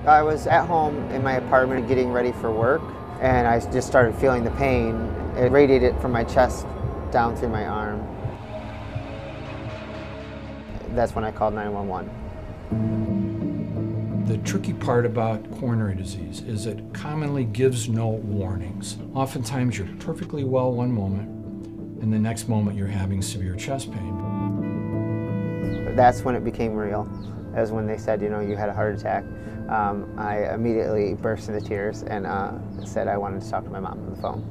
I was at home in my apartment getting ready for work, and I just started feeling the pain. It radiated from my chest down through my arm. That's when I called 911. The tricky part about coronary disease is it commonly gives no warnings. Oftentimes you're perfectly well one moment, and the next moment you're having severe chest pain. That's when it became real. That was when they said, you know, you had a heart attack. I immediately burst into tears and said I wanted to talk to my mom on the phone.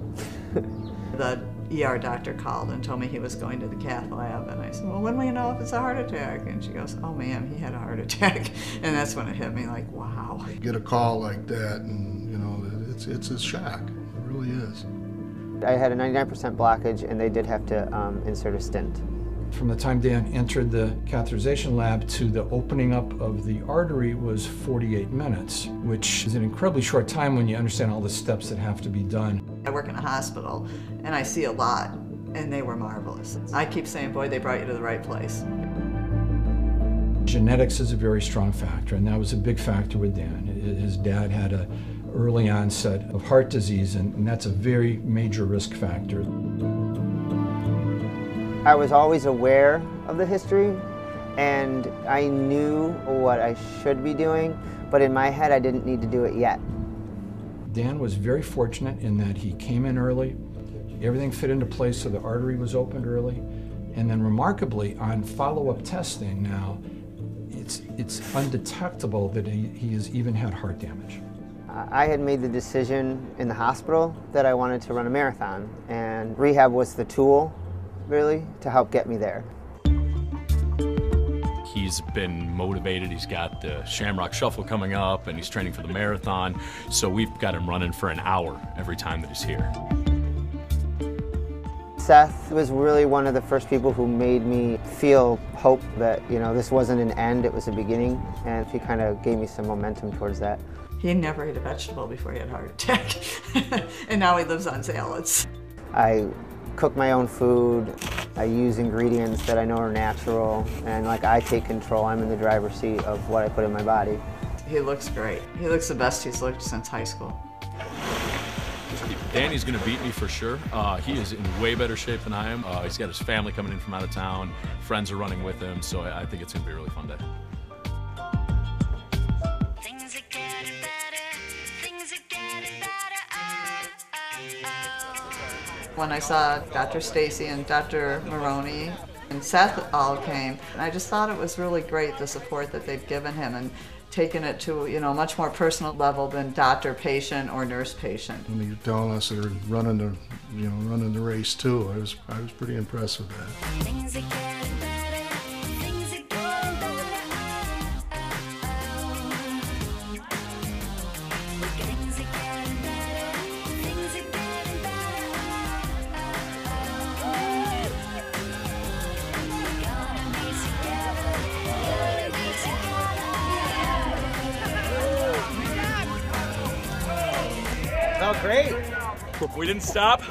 The ER doctor called and told me he was going to the cath lab, and I said, well, when will you know if it's a heart attack? And she goes, oh ma'am, he had a heart attack. And that's when it hit me, like, wow. Get a call like that, and you know, it's a shock. It really is. I had a 99% blockage, and they did have to insert a stent. From the time Dan entered the catheterization lab to the opening up of the artery was 48 minutes, which is an incredibly short time when you understand all the steps that have to be done. I work in a hospital, and I see a lot, and they were marvelous. I keep saying, boy, they brought you to the right place. Genetics is a very strong factor, and that was a big factor with Dan. His dad had an early onset of heart disease, and that's a very major risk factor. I was always aware of the history, and I knew what I should be doing, but in my head I didn't need to do it yet. Dan was very fortunate in that he came in early, everything fit into place so the artery was opened early, and then remarkably on follow-up testing now, it's undetectable that he has even had heart damage. I had made the decision in the hospital that I wanted to run a marathon, and rehab was the tool really to help get me there. He's been motivated. He's got the Shamrock Shuffle coming up, and he's training for the marathon. So we've got him running for an hour every time that he's here. Seth was really one of the first people who made me feel hope that, you know, this wasn't an end, it was a beginning, and he kind of gave me some momentum towards that. He never ate a vegetable before he had a heart attack, and now he lives on salads. I cook my own food. I use ingredients that I know are natural, and like I take control. I'm in the driver's seat of what I put in my body. He looks great. He looks the best he's looked since high school. Danny's gonna beat me for sure. He is in way better shape than I am. He's got his family coming in from out of town. Friends are running with him, so I think it's gonna be a really fun day. When I saw Dr. Stecy and Dr. Maroney and Seth all came, and I just thought it was really great, the support that they've given him and taken it to, you know, a much more personal level than doctor-patient or nurse-patient. When you're telling us they're running the race too, I was pretty impressed with that. Oh, great. We didn't stop.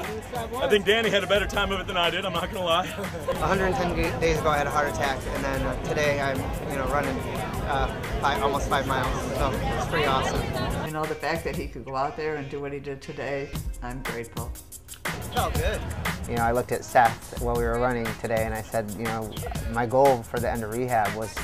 I think Danny had a better time of it than I did, I'm not gonna lie. 110 days ago I had a heart attack, and then today I'm running almost 5 miles, so it's pretty awesome. You know, the fact that he could go out there and do what he did today, I'm grateful. It felt good. You know, I looked at Seth while we were running today, and I said, you know, my goal for the end of rehab was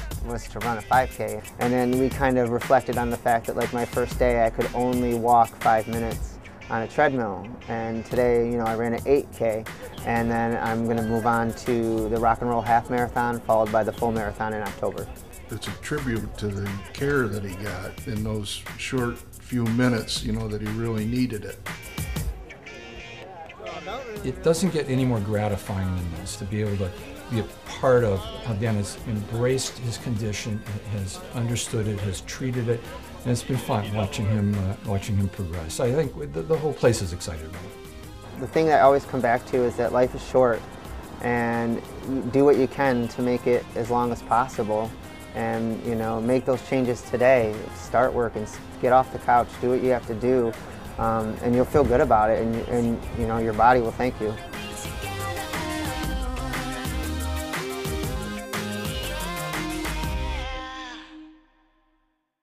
to run a 5K. And then we kind of reflected on the fact that, like, my first day I could only walk 5 minutes on a treadmill, and today, you know, I ran an 8K, and then I'm going to move on to the Rock and Roll Half Marathon, followed by the full marathon in October. It's a tribute to the care that he got in those short few minutes, you know, that he really needed it. It doesn't get any more gratifying than this, to be able to be a part of how Dan has embraced his condition, has understood it, has treated it, and it's been fun watching him progress. I think the whole place is excited about it. The thing that I always come back to is that life is short, and do what you can to make it as long as possible, and, you know, make those changes today. Start working, get off the couch, do what you have to do, and you'll feel good about it, and you know, your body will thank you.